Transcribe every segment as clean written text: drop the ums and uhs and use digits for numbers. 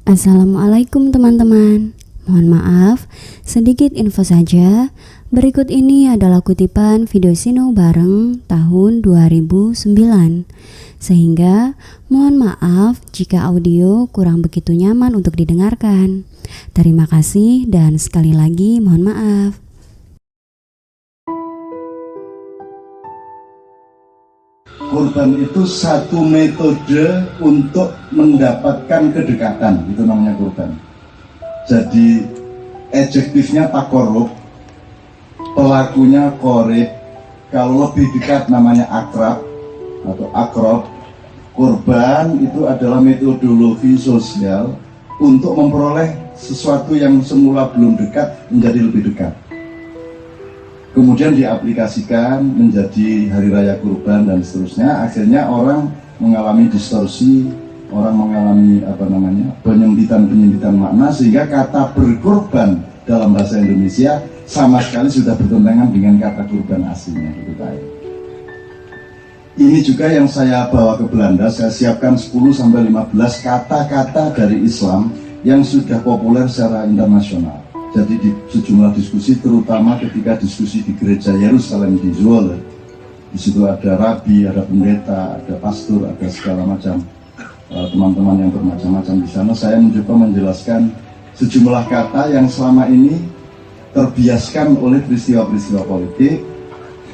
Assalamualaikum teman-teman. Mohon maaf, sedikit info saja. Berikut ini adalah kutipan video Sinau Bareng tahun 2009. Sehingga mohon maaf jika audio kurang begitu nyaman untuk didengarkan. Terima kasih dan sekali lagi mohon maaf. Kurban itu satu metode untuk mendapatkan kedekatan, itu namanya kurban. Jadi adjektifnya takorub, pelakunya korib, kalau lebih dekat namanya akrab atau akrob. Kurban itu adalah metodologi sosial untuk memperoleh sesuatu yang semula belum dekat menjadi lebih dekat. Kemudian diaplikasikan menjadi hari raya kurban dan seterusnya. Akhirnya orang mengalami distorsi, orang mengalami penyempitan makna, sehingga kata berkurban dalam bahasa Indonesia sama sekali sudah bertentangan dengan kata kurban aslinya. Ini juga yang saya bawa ke Belanda. Saya siapkan 10-15 kata-kata dari Islam yang sudah populer secara internasional. Jadi di sejumlah diskusi, terutama ketika diskusi di gereja Yerusalem di Zwolle, di situ ada rabi, ada pendeta, ada pastor, ada segala macam teman-teman yang bermacam-macam di sana. Saya mencoba menjelaskan sejumlah kata yang selama ini terbiaskan oleh peristiwa-peristiwa politik,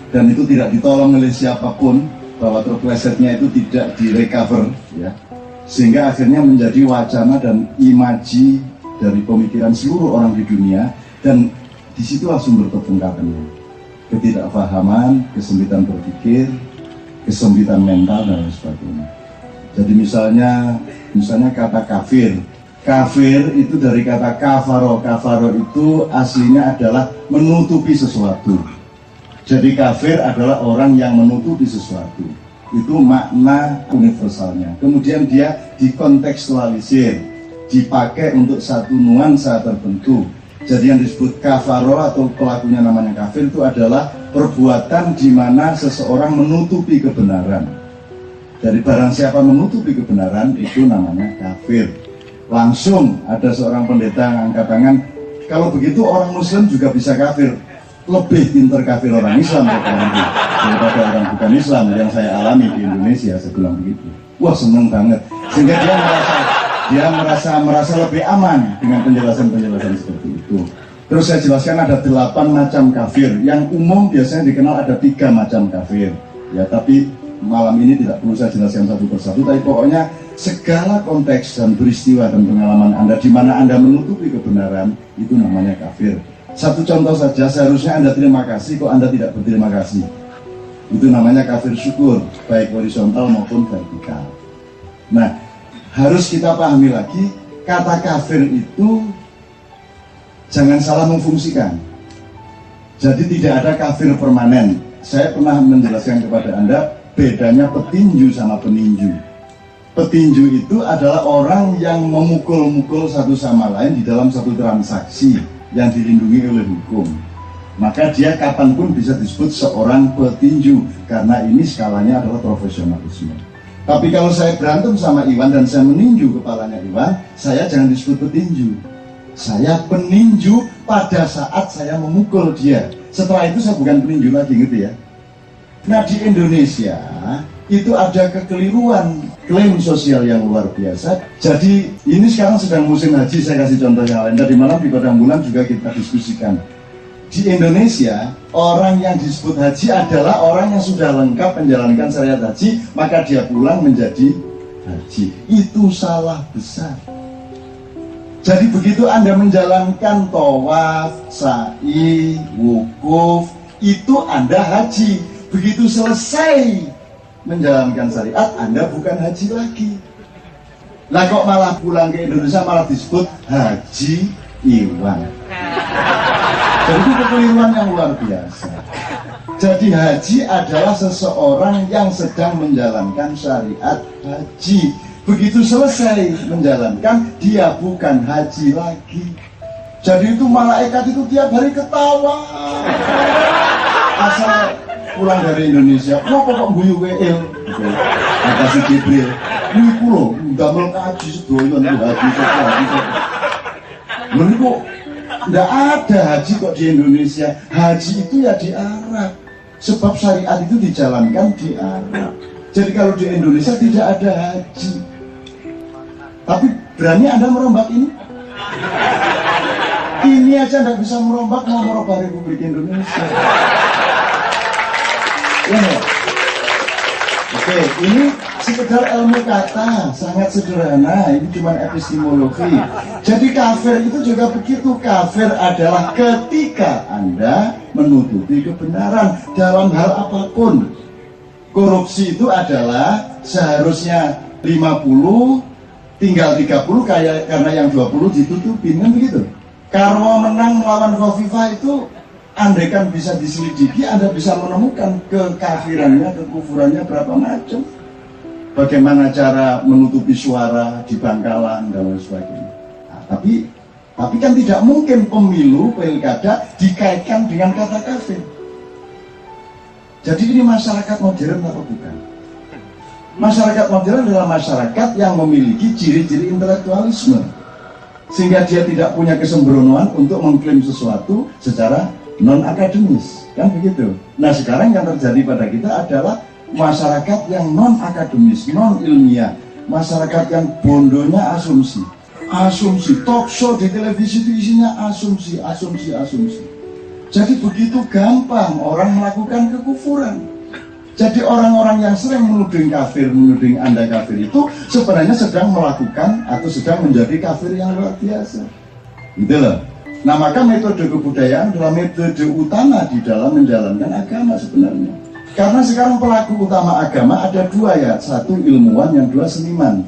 dan itu tidak ditolong oleh siapapun, bahwa terplesetnya itu tidak direcover, ya, sehingga akhirnya menjadi wacana dan imaji dari pemikiran seluruh orang di dunia, dan disitulah sumber pertengkarannya. Ketidakfahaman, kesempitan berpikir, kesempitan mental, dan lain sebagainya. Jadi misalnya kata kafir. Kafir itu dari kata kafaro. Kafaro itu aslinya adalah menutupi sesuatu. Jadi kafir adalah orang yang menutupi sesuatu. Itu makna universalnya. Kemudian dia dikontekstualisir, dipakai untuk satu nuansa tertentu. Jadi yang disebut kafaro atau pelakunya namanya kafir itu adalah perbuatan di mana seseorang menutupi kebenaran. Dari barang siapa menutupi kebenaran itu namanya kafir. Langsung ada seorang pendeta yang angkat tangan, kalau begitu orang Muslim juga bisa kafir. Lebih pintar kafir orang Islam daripada orang bukan Islam yang saya alami di Indonesia. Saya bilang begitu. Wah, seneng banget. Sehingga dia merasa lebih aman dengan penjelasan seperti itu. Terus saya jelaskan ada 8 macam kafir. Yang umum biasanya dikenal ada 3 macam kafir. Ya, tapi malam ini tidak perlu saya jelaskan satu persatu. Tapi pokoknya segala konteks dan peristiwa dan pengalaman Anda di mana Anda menutupi kebenaran, itu namanya kafir. Satu contoh saja, seharusnya Anda terima kasih kok Anda tidak berterima kasih. Itu namanya kafir syukur, baik horizontal maupun vertikal. Nah, harus kita pahami lagi, kata kafir itu jangan salah memfungsikan. Jadi tidak ada kafir permanen. Saya pernah menjelaskan kepada Anda bedanya petinju sama peninju. Petinju itu adalah orang yang memukul-mukul satu sama lain di dalam satu transaksi yang dilindungi oleh hukum. Maka dia kapanpun bisa disebut seorang petinju, karena ini skalanya adalah profesionalisme. Tapi kalau saya berantem sama Iwan dan saya meninju kepalanya Iwan, saya jangan disebut petinju. Saya peninju pada saat saya memukul dia. Setelah itu saya bukan peninju lagi, ngerti ya? Nah, di Indonesia itu ada kekeliruan klaim sosial yang luar biasa. Jadi ini sekarang sedang musim haji, saya kasih contoh yang lain. Tadi malam di Padang Bulan juga kita diskusikan. Di Indonesia, orang yang disebut haji adalah orang yang sudah lengkap menjalankan syariat haji, maka dia pulang menjadi haji. Itu salah besar. Jadi begitu Anda menjalankan tawaf, sa'i, wukuf, itu Anda haji. Begitu selesai menjalankan syariat, Anda bukan haji lagi. Lah kok malah pulang ke Indonesia malah disebut Haji Iwan. Jadi itu kekeliruan yang luar biasa. Jadi haji adalah seseorang yang sedang menjalankan syariat haji. Begitu selesai menjalankan, dia bukan haji lagi. Jadi itu malaikat itu tiap hari ketawa. Asal pulang dari Indonesia, kok guyu WL? Makasih Jibril. Niku lho, ndamel kaji sedoyo niku haji haji. Niku ndak ada haji kok di Indonesia. Haji itu ya di Arab. Sebab syariat itu dijalankan di Arab. Jadi kalau di Indonesia tidak ada haji. Tapi berani Anda merombak ini? Ini aja nggak bisa merombak, mau merubah Republik Indonesia. Ya, oke, ini sekedar ilmu kata, sangat sederhana. Ini cuma epistemologi. Jadi kafir itu juga begitu. Kafir adalah ketika Anda menutupi kebenaran dalam hal apapun. Korupsi itu adalah seharusnya 50, tinggal 30 karena yang 20 ditutupin, kan begitu. Karwo menang melawan Khofifah itu, andaikan bisa diselidiki, Anda bisa menemukan kekafirannya, kekufurannya berapa macam. Bagaimana cara menutupi suara di Bangkalan dan lain sebagainya. Nah, tapi kan tidak mungkin pemilu, pilkada dikaitkan dengan kata kafir. Jadi ini masyarakat modern atau bukan? Masyarakat modern adalah masyarakat yang memiliki ciri-ciri intelektualisme, sehingga dia tidak punya kesembronoan untuk mengklaim sesuatu secara non-akademis, kan begitu. Nah sekarang yang terjadi pada kita adalah masyarakat yang non-akademis, non-ilmiah, masyarakat yang bondonya asumsi. Asumsi, talk show di televisi itu isinya asumsi. Jadi begitu gampang orang melakukan kekufuran. Jadi orang-orang yang sering menuding kafir, menuding Anda kafir itu sebenarnya sedang melakukan atau sedang menjadi kafir yang luar biasa. Gitu loh. Nah maka metode kebudayaan adalah metode utama di dalam menjalankan agama sebenarnya. Karena sekarang pelaku utama agama ada dua ya, satu ilmuwan, yang dua seniman.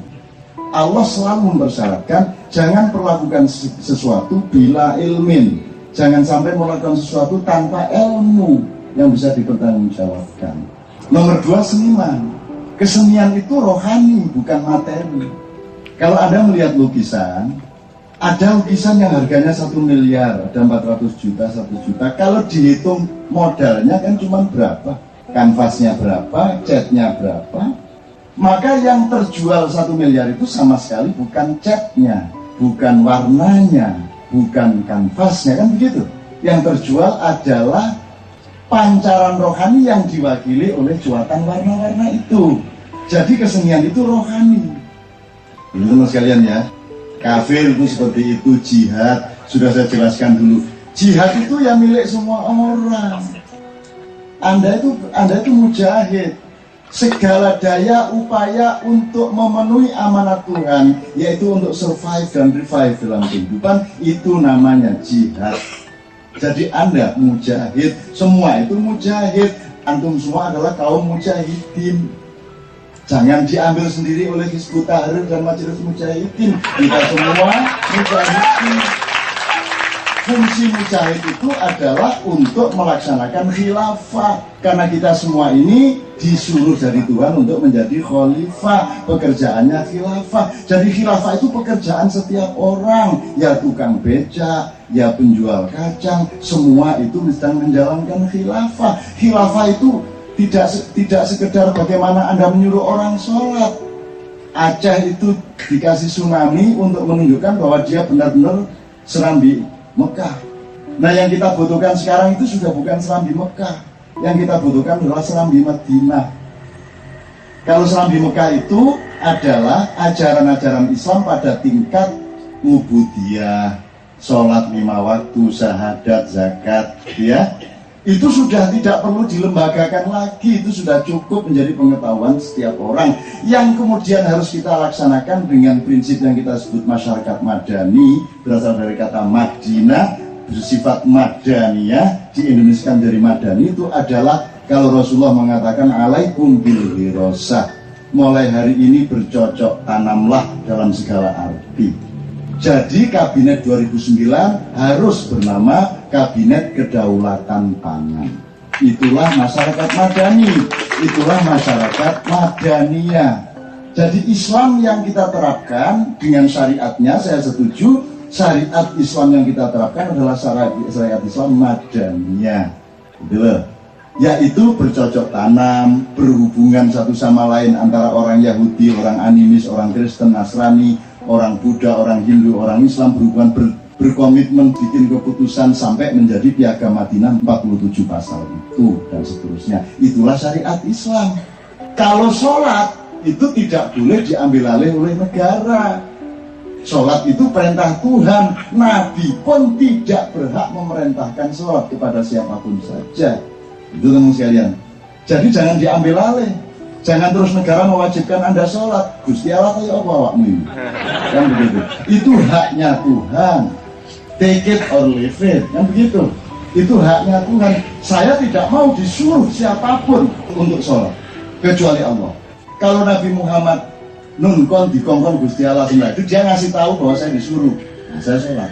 Allah selalu mempersyaratkan jangan perlakukan sesuatu bila ilmin. Jangan sampai melakukan sesuatu tanpa ilmu yang bisa dipertanggungjawabkan. Nomor dua, seniman. Kesenian itu rohani, bukan materi. Kalau Anda melihat lukisan, ada lukisan yang harganya 1 miliar, ada 400 juta, 1 juta. Kalau dihitung modalnya kan cuma berapa? Kanvasnya berapa, catnya berapa? Maka yang terjual 1 miliar itu sama sekali bukan catnya, bukan warnanya, bukan kanvasnya, kan begitu. Yang terjual adalah pancaran rohani yang diwakili oleh juatan warna-warna itu. Jadi kesenian itu rohani. Ini teman sekalian ya, kafir itu seperti itu, jihad sudah saya jelaskan dulu. Jihad itu ya milik semua orang. Anda itu mujahid. Segala daya upaya untuk memenuhi amanat Tuhan, yaitu untuk survive dan revive dalam kehidupan, itu namanya jihad. Jadi Anda mujahid, semua itu mujahid. Antum semua adalah kaum mujahidin. Jangan diambil sendiri oleh Hizbut Tahrir dan Majelis Mujahidin. Kita semua mujahidin. Fungsi mujahid itu adalah untuk melaksanakan khilafah. Karena kita semua ini disuruh dari Tuhan untuk menjadi khalifah. Pekerjaannya khilafah. Jadi khilafah itu pekerjaan setiap orang. Ya tukang becak, ya penjual kacang, semua itu sedang menjalankan khilafah. Khilafah itu tidak sekedar bagaimana Anda menyuruh orang sholat. Aceh itu dikasih tsunami untuk menunjukkan bahwa dia benar-benar serambi Mekah. Nah yang kita butuhkan sekarang itu sudah bukan serambi Mekah. Yang kita butuhkan adalah serambi Madinah. Kalau serambi Mekah itu adalah ajaran-ajaran Islam pada tingkat ubudiyah, sholat 5 waktu, syahadat, zakat, ya. Itu sudah tidak perlu dilembagakan lagi, itu sudah cukup menjadi pengetahuan setiap orang. Yang kemudian harus kita laksanakan dengan prinsip yang kita sebut masyarakat madani, berasal dari kata Madinah, bersifat madaniyah, diindonesiakan dari madani, itu adalah kalau Rasulullah mengatakan alaikum bil hirosah, mulai hari ini bercocok tanamlah dalam segala arti. Jadi kabinet 2009 harus bernama Kabinet Kedaulatan Pangan. Itulah masyarakat madani, itulah masyarakat madaniyah. Jadi Islam yang kita terapkan dengan syariatnya, saya setuju, syariat Islam yang kita terapkan adalah syariat Islam madaniyah. Gitu loh. yaitu bercocok tanam, berhubungan satu sama lain antara orang Yahudi, orang animis, orang Kristen, Nasrani, orang Buddha, orang Hindu, orang Islam, berhubungan berkomitmen bikin keputusan sampai menjadi Piagam Madinah 47 pasal itu dan seterusnya. Itulah syariat Islam. Kalau sholat itu tidak boleh diambil alih oleh negara. Sholat itu perintah Tuhan. Nabi pun tidak berhak memerintahkan sholat kepada siapapun saja. Itu teman sekalian. Jadi jangan diambil alih. Jangan terus negara mewajibkan Anda sholat. Gusti Allah kayak apa awakmu ini? Kan begitu. Itu haknya Tuhan. Take it or leave it. Kan begitu. Itu haknya Tuhan. Saya tidak mau disuruh siapapun untuk sholat kecuali Allah. Kalau Nabi Muhammad nunkon dikongkon Gusti Allah sendiri, itu dia ngasih tahu bahwa saya disuruh, nah, saya sholat.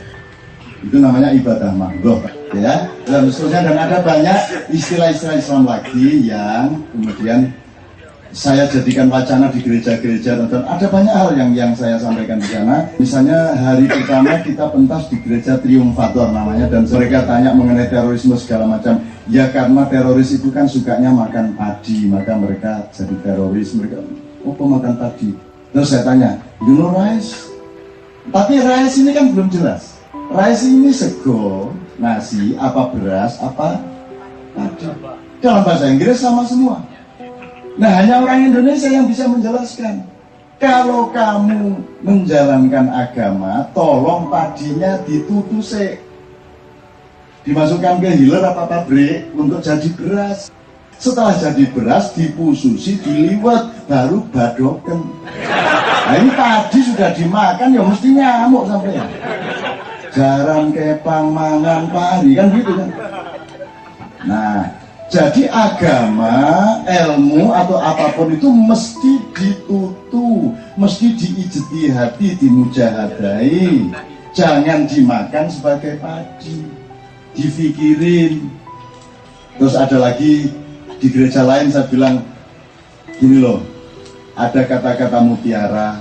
Itu namanya ibadah makhluk, ya. Dan seterusnya, dan ada banyak istilah-istilah Islam lagi yang kemudian saya jadikan wacana di gereja-gereja, dan ada banyak hal yang saya sampaikan di sana. Misalnya hari pertama kita pentas di gereja Triumfator namanya, dan mereka tanya mengenai terorisme segala macam. Ya karena teroris itu kan sukanya makan padi, maka mereka jadi teroris. Mereka makan padi. Terus saya tanya, you know rice? Tapi rice ini kan belum jelas. Rice ini sego, nasi, apa beras, apa padi. Dalam bahasa Inggris sama semua. Nah, hanya orang Indonesia yang bisa menjelaskan. Kalau kamu menjalankan agama, tolong padinya ditutuse, dimasukkan ke hiler apa pabrik untuk jadi beras. Setelah jadi beras, dipususi, diliwet, baru badoken. Nah ini padi sudah dimakan, ya mesti nyamuk sampai ya. Garam, kepang, mangan, pari, kan gitu kan. Nah, jadi agama, ilmu atau apapun itu mesti ditutu, mesti diijtihadi, dimujahadai. Jangan dimakan sebagai padi, difikirin. Terus ada lagi di gereja lain saya bilang gini loh, ada kata-kata mutiara,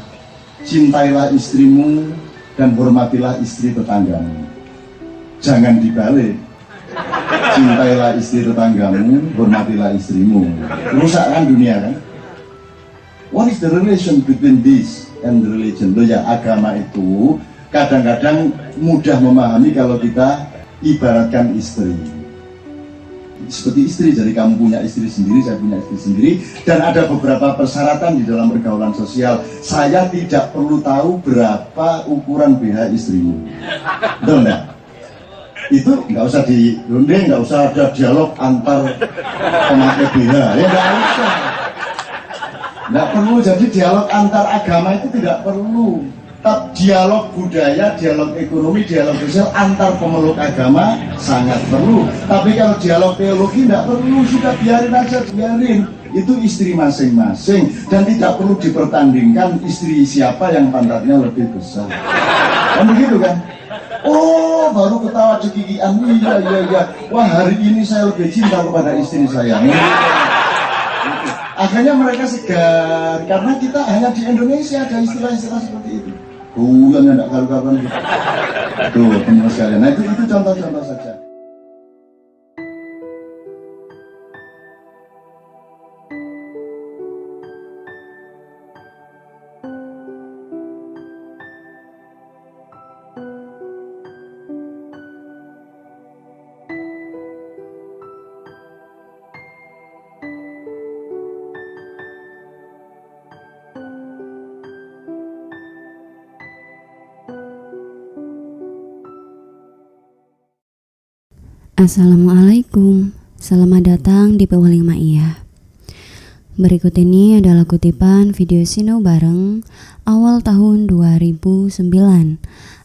cintailah istrimu dan hormatilah istri tetanggamu. Jangan dibalik, cintailah istri tetanggamu, hormatilah istrimu. Rusak kan dunia kan? What is the relation between this and the religion? Loh ya, agama itu kadang-kadang mudah memahami kalau kita ibaratkan istri. Seperti istri, jadi kamu punya istri sendiri, saya punya istri sendiri, dan ada beberapa persyaratan di dalam pergaulan sosial. Saya tidak perlu tahu berapa ukuran BH istrimu, betul enggak? Itu nggak usah dirunding, nggak usah ada dialog antar pemakai BH, ya nggak usah, nggak perlu. Jadi dialog antar agama itu tidak perlu. Dialog budaya, dialog ekonomi, dialog sosial antar pemeluk agama sangat perlu. Tapi kalau dialog teologi tidak perlu, sudah biarin aja, biarin. Itu istri masing-masing dan tidak perlu dipertandingkan istri siapa yang pantatnya lebih besar. Kan begitu kan? Oh, baru ketawa cekikian, iya. Wah, hari ini saya lebih cinta kepada istri saya. Akhirnya mereka segar karena kita hanya di Indonesia ada istilah-istilah seperti itu. Yang tidak karu-karuan gitu. Tuh, teman sekalian. Nah itu contoh-contoh saja. Assalamualaikum, selamat datang di Pewaling Ma'iyah. Berikut ini adalah kutipan video Sinau Bareng awal tahun 2009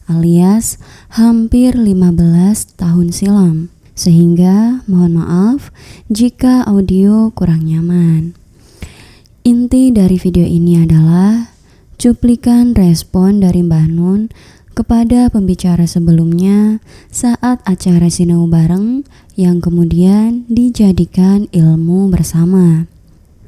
alias hampir 15 tahun silam, sehingga mohon maaf jika audio kurang nyaman. Inti dari video ini adalah cuplikan respon dari Mbah Nun kepada pembicara sebelumnya saat acara Sinau Bareng yang kemudian dijadikan ilmu bersama.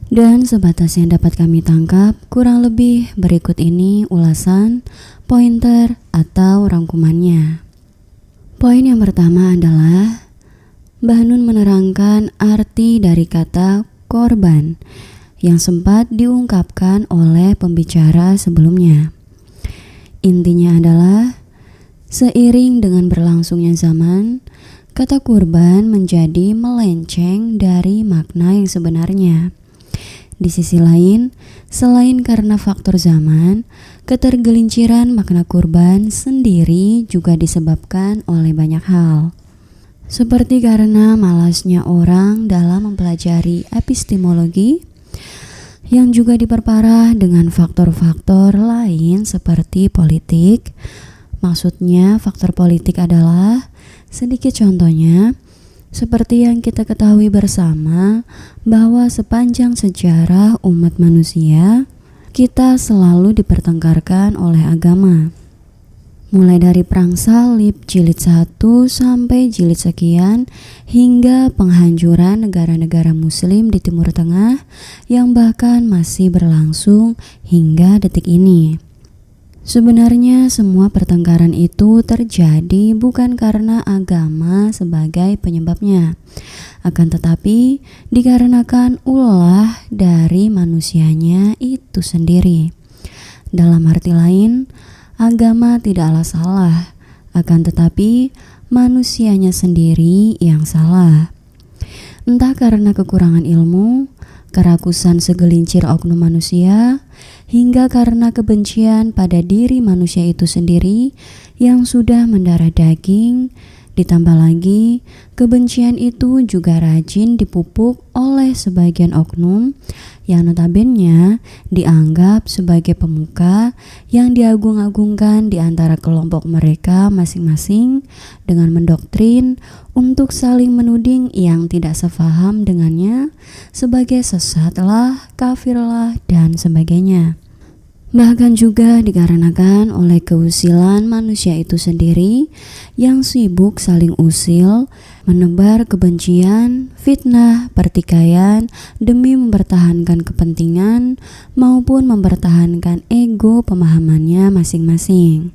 Dan sebatas yang dapat kami tangkap, kurang lebih berikut ini ulasan, pointer atau rangkumannya. Poin yang pertama adalah Mbah Nun menerangkan arti dari kata korban yang sempat diungkapkan oleh pembicara sebelumnya. Intinya adalah, seiring dengan berlangsungnya zaman, kata kurban menjadi melenceng dari makna yang sebenarnya. Di sisi lain, selain karena faktor zaman, ketergelinciran makna kurban sendiri juga disebabkan oleh banyak hal. Seperti karena malasnya orang dalam mempelajari epistemologi, yang juga diperparah dengan faktor-faktor lain seperti politik. Maksudnya faktor politik adalah, sedikit contohnya, seperti yang kita ketahui bersama bahwa sepanjang sejarah umat manusia, kita selalu dipertengkarkan oleh agama. Mulai dari perang salib jilid 1 sampai jilid sekian, hingga penghancuran negara-negara muslim di Timur Tengah yang bahkan masih berlangsung hingga detik ini. Sebenarnya semua pertengkaran itu terjadi bukan karena agama sebagai penyebabnya, akan tetapi dikarenakan ulah dari manusianya itu sendiri. Dalam arti lain, agama tidaklah salah, akan tetapi manusianya sendiri yang salah. Entah karena kekurangan ilmu, kerakusan segelincir oknum manusia, hingga karena kebencian pada diri manusia itu sendiri yang sudah mendarah daging. Ditambah lagi, kebencian itu juga rajin dipupuk oleh sebagian oknum yang notabene dianggap sebagai pemuka yang diagung-agungkan di antara kelompok mereka masing-masing dengan mendoktrin untuk saling menuding yang tidak sefaham dengannya sebagai sesatlah, kafirlah, dan sebagainya. Bahkan juga dikarenakan oleh keusilan manusia itu sendiri yang sibuk saling usil, menebar kebencian, fitnah, pertikaian demi mempertahankan kepentingan maupun mempertahankan ego pemahamannya masing-masing.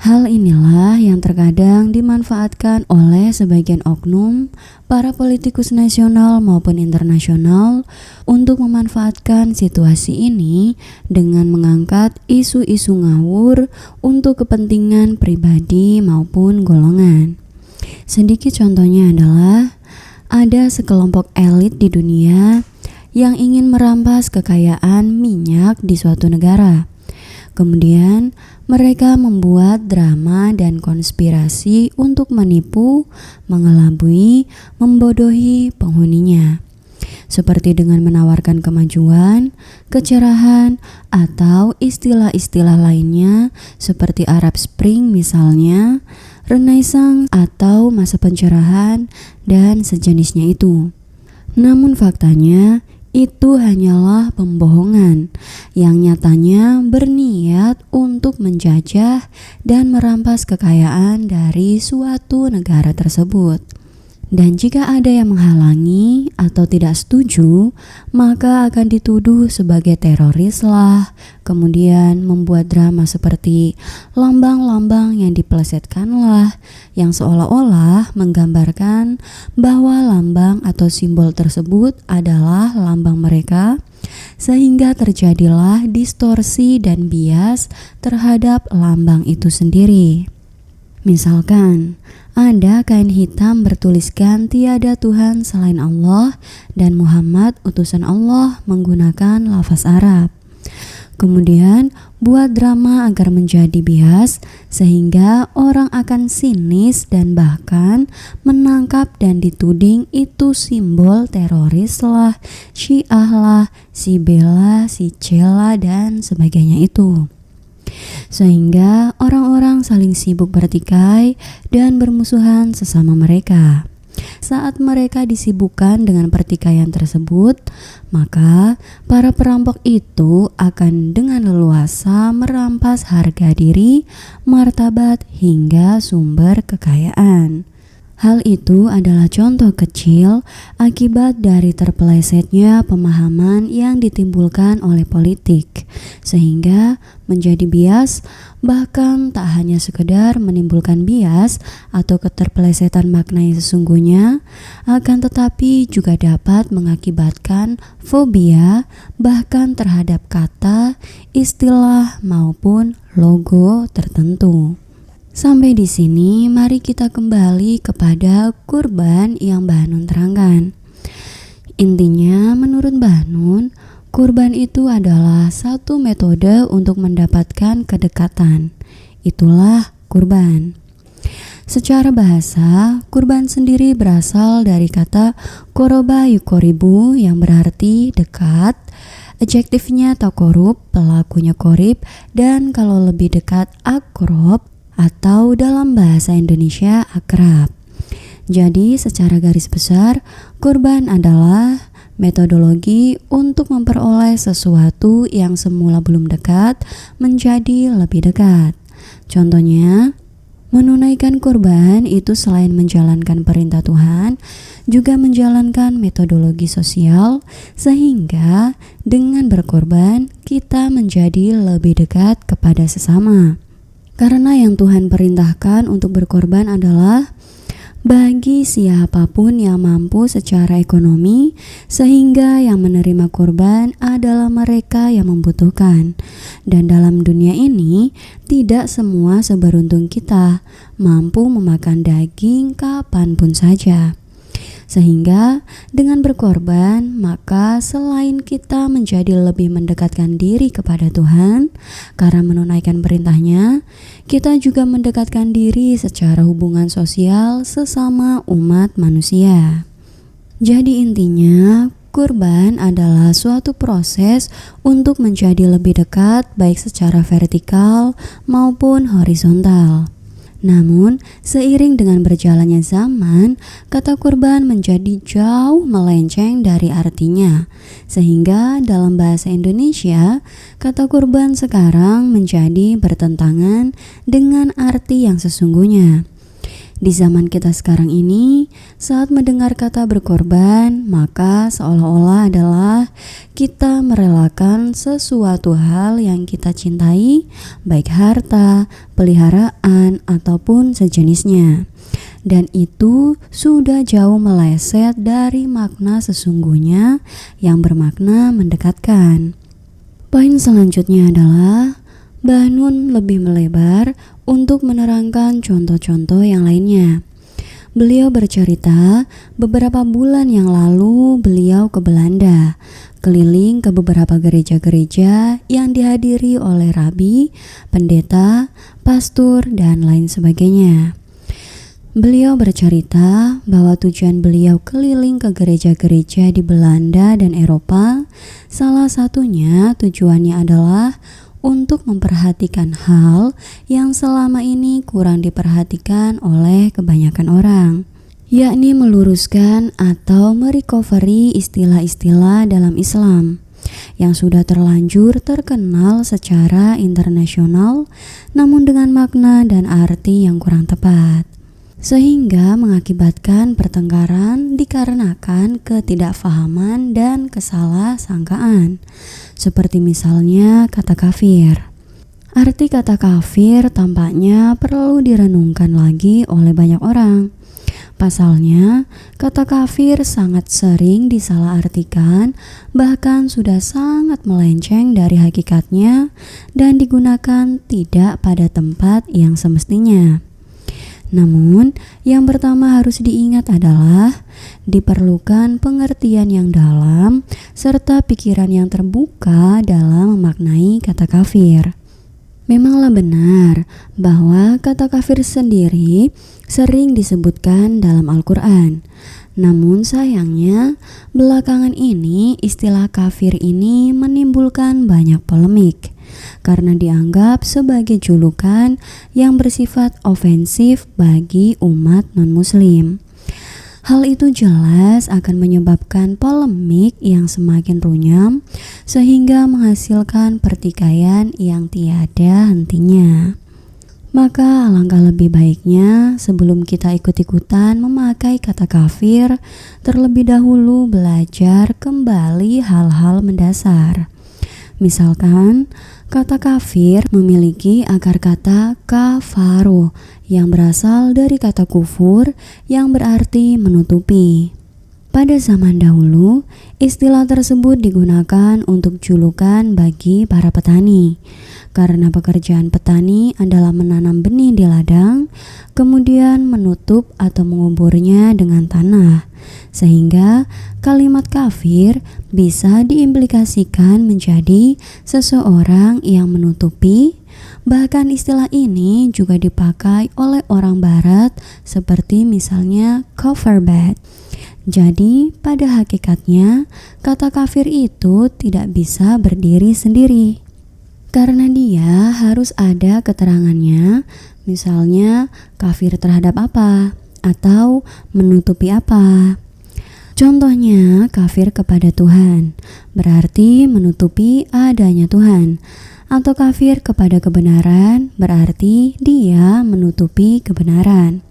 Hal inilah yang terkadang dimanfaatkan oleh sebagian oknum, para politikus nasional maupun internasional untuk memanfaatkan situasi ini dengan mengangkat isu-isu ngawur untuk kepentingan pribadi maupun golongan. Sedikit contohnya adalah, ada sekelompok elit di dunia yang ingin merampas kekayaan minyak di suatu negara. Kemudian mereka membuat drama dan konspirasi untuk menipu, mengelabui, membodohi penghuninya. Seperti dengan menawarkan kemajuan, kecerahan, atau istilah-istilah lainnya seperti Arab Spring misalnya, Renaissance atau masa pencerahan, dan sejenisnya itu. Namun faktanya, itu hanyalah pembohongan yang nyatanya berniat untuk menjajah dan merampas kekayaan dari suatu negara tersebut. Dan jika ada yang menghalangi atau tidak setuju, maka akan dituduh sebagai teroris lah. Kemudian membuat drama seperti lambang-lambang yang dipelesetkan lah, yang seolah-olah menggambarkan bahwa lambang atau simbol tersebut adalah lambang mereka, sehingga terjadilah distorsi dan bias terhadap lambang itu sendiri. Misalkan, ada kain hitam bertuliskan tiada Tuhan selain Allah dan Muhammad utusan Allah menggunakan lafaz Arab. Kemudian buat drama agar menjadi bias sehingga orang akan sinis dan bahkan menangkap dan dituding itu simbol teroris lah, Syiah lah, si Bella, si Cela, dan sebagainya itu. Sehingga orang-orang saling sibuk bertikai dan bermusuhan sesama mereka. Saat mereka disibukkan dengan pertikaian tersebut, maka para perampok itu akan dengan leluasa merampas harga diri, martabat, hingga sumber kekayaan. Hal itu adalah contoh kecil akibat dari terpelesetnya pemahaman yang ditimbulkan oleh politik, sehingga menjadi bias, bahkan tak hanya sekedar menimbulkan bias atau keterpelesetan makna yang sesungguhnya, akan tetapi juga dapat mengakibatkan fobia bahkan terhadap kata, istilah maupun logo tertentu. Sampai di sini, mari kita kembali kepada kurban yang Mbah Nun terangkan. Intinya, menurut Mbah Nun, kurban itu adalah satu metode untuk mendapatkan kedekatan. Itulah kurban. Secara bahasa, kurban sendiri berasal dari kata koroba yukoribu yang berarti dekat. Adjektifnya takorub, pelakunya korib, dan kalau lebih dekat akrob, atau dalam bahasa Indonesia akrab. Jadi secara garis besar, kurban adalah metodologi untuk memperoleh sesuatu yang semula belum dekat menjadi lebih dekat. Contohnya, menunaikan kurban itu selain menjalankan perintah Tuhan, juga menjalankan metodologi sosial, sehingga dengan berkorban kita menjadi lebih dekat kepada sesama. Karena yang Tuhan perintahkan untuk berkorban adalah bagi siapapun yang mampu secara ekonomi, sehingga yang menerima korban adalah mereka yang membutuhkan. Dan dalam dunia ini, tidak semua seberuntung kita mampu memakan daging kapanpun saja. Sehingga dengan berkorban, maka selain kita menjadi lebih mendekatkan diri kepada Tuhan karena menunaikan perintahnya, kita juga mendekatkan diri secara hubungan sosial sesama umat manusia. Jadi intinya, kurban adalah suatu proses untuk menjadi lebih dekat baik secara vertikal maupun horizontal. Namun, seiring dengan berjalannya zaman, kata kurban menjadi jauh melenceng dari artinya. Sehingga dalam bahasa Indonesia, kata kurban sekarang menjadi bertentangan dengan arti yang sesungguhnya. Di zaman kita sekarang ini, saat mendengar kata berkorban, maka seolah-olah adalah kita merelakan sesuatu hal yang kita cintai, baik harta, peliharaan, ataupun sejenisnya. Dan itu sudah jauh meleset dari makna sesungguhnya yang bermakna mendekatkan. Poin selanjutnya adalah Mbah Nun lebih melebar untuk menerangkan contoh-contoh yang lainnya. Beliau bercerita beberapa bulan yang lalu beliau ke Belanda, keliling ke beberapa gereja-gereja yang dihadiri oleh rabi, pendeta, pastor, dan lain sebagainya. Beliau bercerita bahwa tujuan beliau keliling ke gereja-gereja di Belanda dan Eropa, salah satunya tujuannya adalah untuk memperhatikan hal yang selama ini kurang diperhatikan oleh kebanyakan orang, yakni meluruskan atau merecovery istilah-istilah dalam Islam yang sudah terlanjur terkenal secara internasional namun dengan makna dan arti yang kurang tepat, sehingga mengakibatkan pertengkaran dikarenakan ketidakfahaman dan kesalahsangkaan. Seperti misalnya kata kafir. Arti kata kafir tampaknya perlu direnungkan lagi oleh banyak orang. Pasalnya, kata kafir sangat sering disalahartikan, bahkan sudah sangat melenceng dari hakikatnya dan digunakan tidak pada tempat yang semestinya. Namun, yang pertama harus diingat adalah diperlukan pengertian yang dalam serta pikiran yang terbuka dalam memaknai kata kafir. Memanglah benar bahwa kata kafir sendiri sering disebutkan dalam Al-Quran. Namun sayangnya, belakangan ini istilah kafir ini menimbulkan banyak polemik karena dianggap sebagai julukan yang bersifat ofensif bagi umat non-muslim. Hal itu jelas akan menyebabkan polemik yang semakin runyam sehingga menghasilkan pertikaian yang tiada hentinya. Maka alangkah lebih baiknya sebelum kita ikut-ikutan memakai kata kafir, terlebih dahulu belajar kembali hal-hal mendasar. Misalkan, kata kafir memiliki akar kata kafaro yang berasal dari kata kufur yang berarti menutupi. Pada zaman dahulu, istilah tersebut digunakan untuk julukan bagi para petani. Karena pekerjaan petani adalah menanam benih di ladang, kemudian menutup atau menguburnya dengan tanah. Sehingga kalimat kafir bisa diimplikasikan menjadi seseorang yang menutupi. Bahkan istilah ini juga dipakai oleh orang barat seperti misalnya cover bed. Jadi pada hakikatnya kata kafir itu tidak bisa berdiri sendiri. Karena dia harus ada keterangannya, misalnya kafir terhadap apa atau menutupi apa. Contohnya kafir kepada Tuhan, berarti menutupi adanya Tuhan. Atau kafir kepada kebenaran, berarti dia menutupi kebenaran.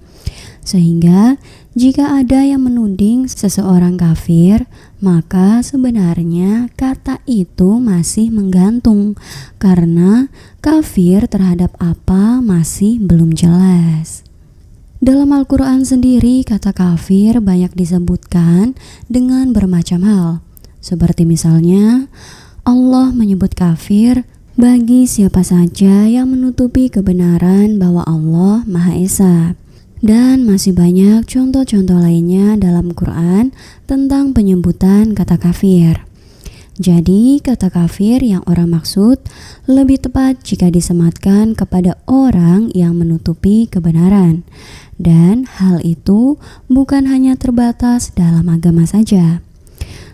Sehingga jika ada yang menuding seseorang kafir, maka sebenarnya kata itu masih menggantung karena kafir terhadap apa masih belum jelas. Dalam Al-Quran sendiri kata kafir banyak disebutkan dengan bermacam hal. Seperti misalnya Allah menyebut kafir bagi siapa saja yang menutupi kebenaran bahwa Allah Maha Esa. Dan masih banyak contoh-contoh lainnya dalam Quran tentang penyebutan kata kafir. Jadi kata kafir yang orang maksud lebih tepat jika disematkan kepada orang yang menutupi kebenaran. Dan hal itu bukan hanya terbatas dalam agama saja.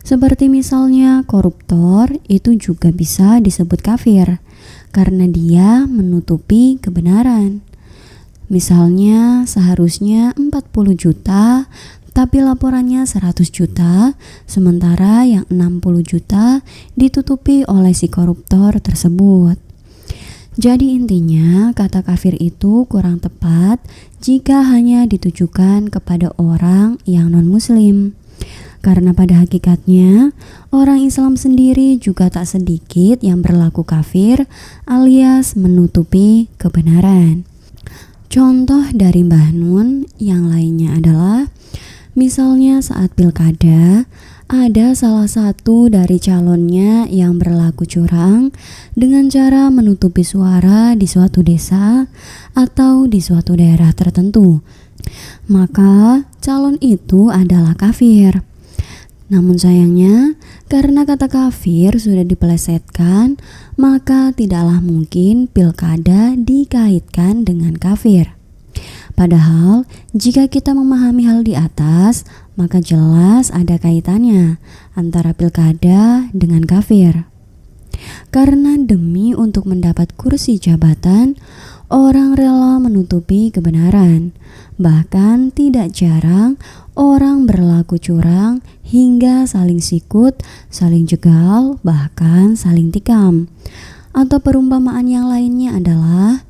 Seperti misalnya koruptor itu juga bisa disebut kafir karena dia menutupi kebenaran. Misalnya seharusnya 40 juta tapi laporannya 100 juta, sementara yang 60 juta ditutupi oleh si koruptor tersebut. Jadi intinya kata kafir itu kurang tepat jika hanya ditujukan kepada orang yang non-muslim. Karena pada hakikatnya orang Islam sendiri juga tak sedikit yang berlaku kafir alias menutupi kebenaran. Contoh dari Mbah Nun yang lainnya adalah misalnya saat pilkada ada salah satu dari calonnya yang berlaku curang dengan cara menutupi suara di suatu desa atau di suatu daerah tertentu. Maka calon itu adalah kafir. Namun sayangnya, karena kata kafir sudah dipelesetkan, maka tidaklah mungkin pilkada dikaitkan dengan kafir. Padahal, jika kita memahami hal di atas, maka jelas ada kaitannya antara pilkada dengan kafir. Karena demi untuk mendapat kursi jabatan, orang rela menutupi kebenaran. Bahkan tidak jarang orang berlaku curang hingga saling sikut, saling jegal, bahkan saling tikam. Atau perumpamaan yang lainnya adalah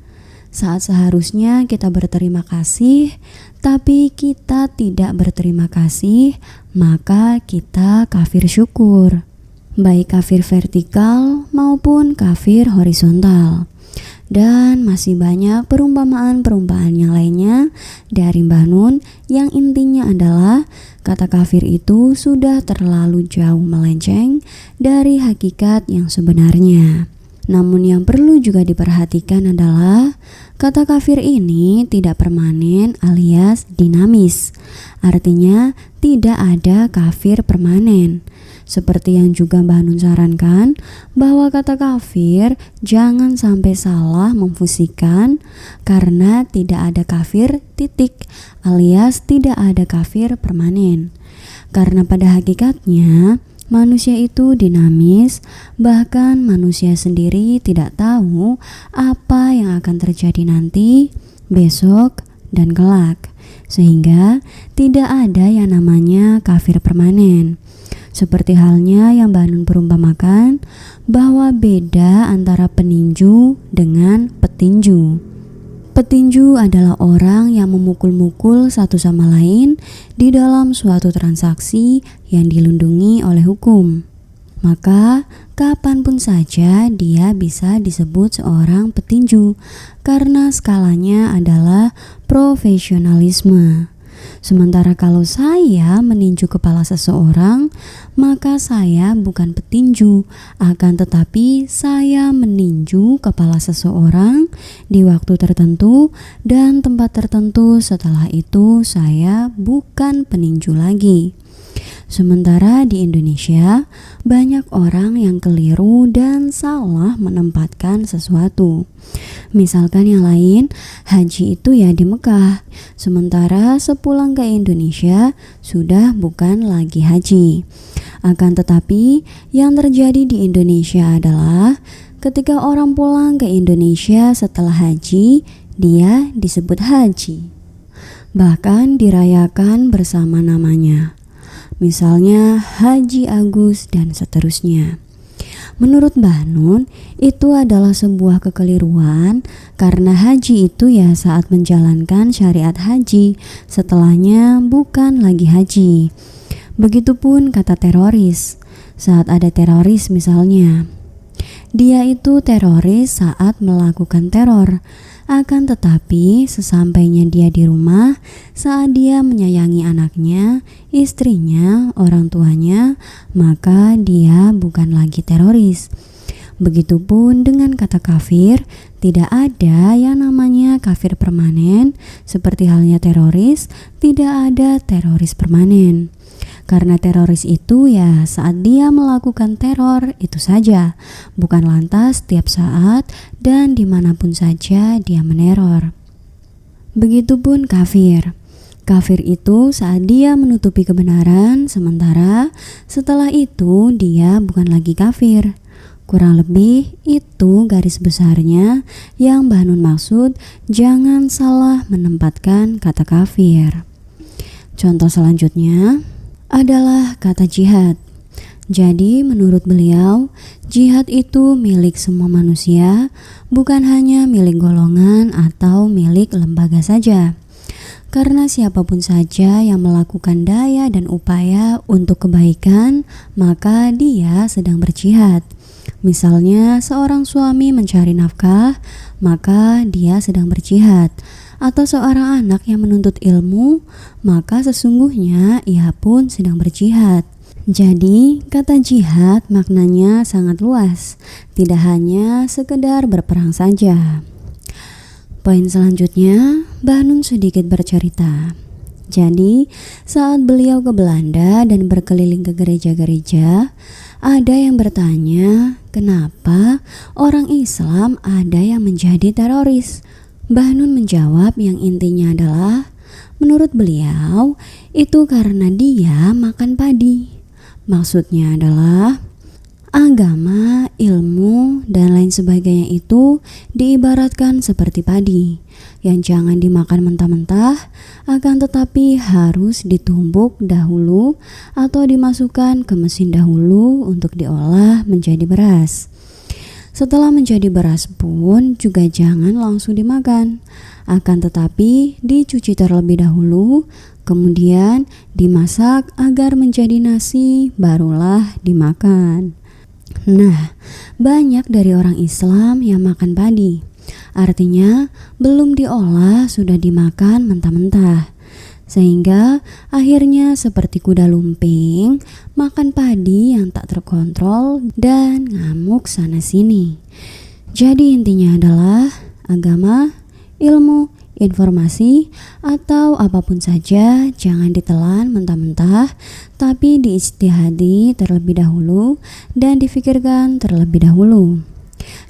saat seharusnya kita berterima kasih, tapi kita tidak berterima kasih, maka kita kafir syukur. Baik kafir vertikal maupun kafir horizontal. Dan masih banyak perumpamaan-perumpamaan yang lainnya dari Mbah Nun yang intinya adalah kata kafir itu sudah terlalu jauh melenceng dari hakikat yang sebenarnya. Namun yang perlu juga diperhatikan adalah kata kafir ini tidak permanen alias dinamis. Artinya tidak ada kafir permanen. Seperti yang juga Mbah Nun sarankan bahwa kata kafir jangan sampai salah memfusikan karena tidak ada kafir titik alias tidak ada kafir permanen. Karena pada hakikatnya manusia itu dinamis, bahkan manusia sendiri tidak tahu apa yang akan terjadi nanti, besok, dan kelak. Sehingga tidak ada yang namanya kafir permanen. Seperti halnya yang Mbah Nun perumpamakan bahwa beda antara peninju dengan petinju. Petinju adalah orang yang memukul-mukul satu sama lain di dalam suatu transaksi yang dilindungi oleh hukum. Maka, kapanpun saja dia bisa disebut seorang petinju karena skalanya adalah profesionalisme. Sementara kalau saya meninju kepala seseorang, maka saya bukan petinju, akan tetapi saya meninju kepala seseorang di waktu tertentu dan tempat tertentu. Setelah itu saya bukan peninju lagi. Sementara di Indonesia, banyak orang yang keliru dan salah menempatkan sesuatu. Misalkan yang lain, haji itu ya di Mekah, sementara sepulang ke Indonesia sudah bukan lagi haji. Akan tetapi, yang terjadi di Indonesia adalah ketika orang pulang ke Indonesia setelah haji, dia disebut haji. Bahkan dirayakan bersama namanya. Misalnya Haji Agus dan seterusnya. Menurut Mbah Nun, itu adalah sebuah kekeliruan karena haji itu ya saat menjalankan syariat haji, setelahnya bukan lagi haji. Begitupun kata teroris. Saat ada teroris misalnya, dia itu teroris saat melakukan teror. Akan tetapi sesampainya dia di rumah, saat dia menyayangi anaknya, istrinya, orang tuanya, maka dia bukan lagi teroris. Begitupun dengan kata kafir, tidak ada yang namanya kafir permanen, seperti halnya teroris, tidak ada teroris permanen. Karena teroris itu ya saat dia melakukan teror itu saja, bukan lantas tiap saat dan dimanapun saja dia meneror. Begitupun kafir. Kafir itu saat dia menutupi kebenaran, sementara setelah itu dia bukan lagi kafir. Kurang lebih itu garis besarnya yang Mbah Nun maksud, jangan salah menempatkan kata kafir. Contoh selanjutnya adalah kata jihad. Jadi menurut beliau, jihad itu milik semua manusia, bukan hanya milik golongan atau milik lembaga saja. Karena siapapun saja yang melakukan daya dan upaya untuk kebaikan, maka dia sedang berjihad. Misalnya seorang suami mencari nafkah, maka dia sedang berjihad. Atau seorang anak yang menuntut ilmu, maka sesungguhnya ia pun sedang berjihad. Jadi, kata jihad maknanya sangat luas, tidak hanya sekedar berperang saja. Poin selanjutnya, Mbah Nun sedikit bercerita. Jadi, saat beliau ke Belanda dan berkeliling ke gereja-gereja, ada yang bertanya, kenapa orang Islam ada yang menjadi teroris? Mbah Nun menjawab yang intinya adalah, menurut beliau itu karena dia makan padi. Maksudnya adalah agama, ilmu, dan lain sebagainya itu diibaratkan seperti padi yang jangan dimakan mentah-mentah, akan tetapi harus ditumbuk dahulu atau dimasukkan ke mesin dahulu untuk diolah menjadi beras. Setelah menjadi beras pun juga jangan langsung dimakan, akan tetapi dicuci terlebih dahulu, kemudian dimasak agar menjadi nasi, barulah dimakan. Nah, banyak dari orang Islam yang makan padi, artinya belum diolah sudah dimakan mentah-mentah. Sehingga akhirnya seperti kuda lumping, makan padi yang tak terkontrol dan ngamuk sana sini. Jadi intinya adalah agama, ilmu, informasi, atau apapun saja jangan ditelan mentah-mentah, tapi diijtihadi terlebih dahulu dan difikirkan terlebih dahulu.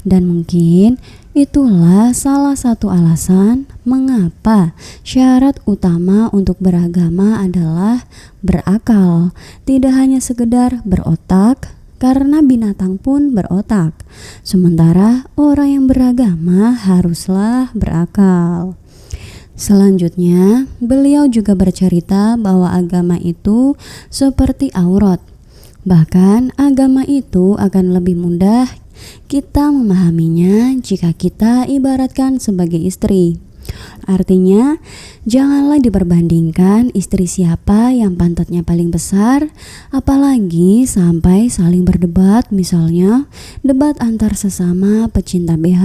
Dan mungkin itulah salah satu alasan mengapa syarat utama untuk beragama adalah berakal, tidak hanya sekedar berotak, karena binatang pun berotak. Sementara orang yang beragama haruslah berakal. Selanjutnya, beliau juga bercerita bahwa agama itu seperti aurat. Bahkan agama itu akan lebih mudah kita memahaminya jika kita ibaratkan sebagai istri. Artinya, janganlah diperbandingkan istri siapa yang pantatnya paling besar, apalagi sampai saling berdebat, misalnya debat antar sesama pecinta BH.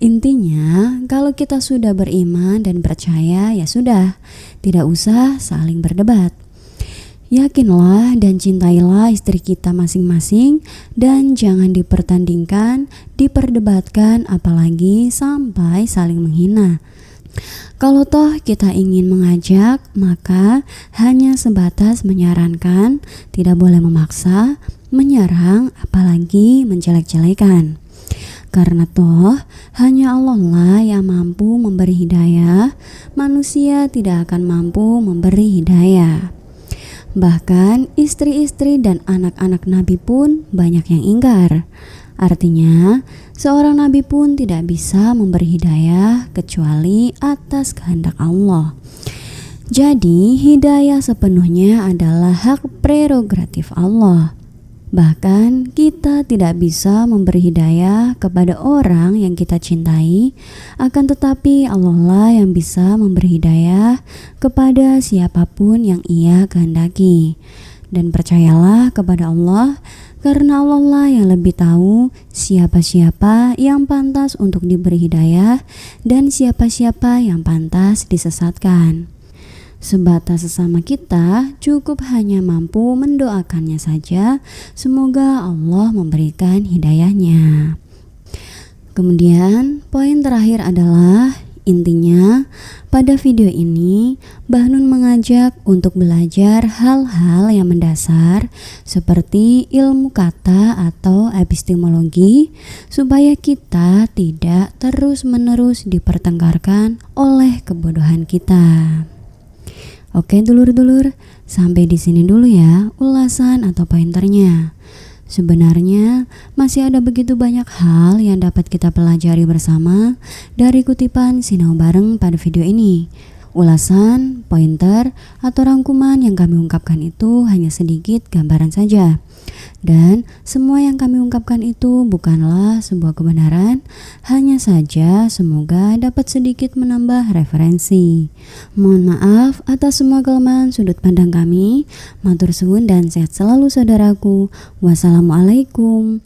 Intinya, kalau kita sudah beriman dan percaya, ya sudah, tidak usah saling berdebat. Yakinlah dan cintailah istri kita masing-masing dan jangan dipertandingkan, diperdebatkan, apalagi sampai saling menghina. Kalau toh kita ingin mengajak, maka hanya sebatas menyarankan, tidak boleh memaksa, menyerang, apalagi menjelek-jelekan. Karena toh hanya Allah lah yang mampu memberi hidayah, manusia tidak akan mampu memberi hidayah. Bahkan istri-istri dan anak-anak Nabi pun banyak yang ingkar. Artinya, seorang Nabi pun tidak bisa memberi hidayah kecuali atas kehendak Allah. Jadi, hidayah sepenuhnya adalah hak prerogatif Allah. Bahkan kita tidak bisa memberi hidayah kepada orang yang kita cintai, akan tetapi Allah lah yang bisa memberi hidayah kepada siapapun yang Ia kehendaki. Dan percayalah kepada Allah, karena Allah lah yang lebih tahu siapa-siapa yang pantas untuk diberi hidayah dan siapa-siapa yang pantas disesatkan. Sebatas sesama kita cukup hanya mampu mendoakannya saja, semoga Allah memberikan hidayahnya. Kemudian poin terakhir adalah, intinya pada video ini Mbah Nun mengajak untuk belajar hal-hal yang mendasar seperti ilmu kata atau epistemologi, supaya kita tidak terus-menerus dipertengkarkan oleh kebodohan kita. Oke dulur-dulur, sampai di sini dulu ya ulasan atau pointernya. Sebenarnya masih ada begitu banyak hal yang dapat kita pelajari bersama dari kutipan Sinau Bareng pada video ini. Ulasan, pointer, atau rangkuman yang kami ungkapkan itu hanya sedikit gambaran saja. Dan semua yang kami ungkapkan itu bukanlah sebuah kebenaran, hanya saja semoga dapat sedikit menambah referensi. Mohon maaf atas semua kelemahan sudut pandang kami. Matur suwun dan sehat selalu saudaraku. Wassalamualaikum.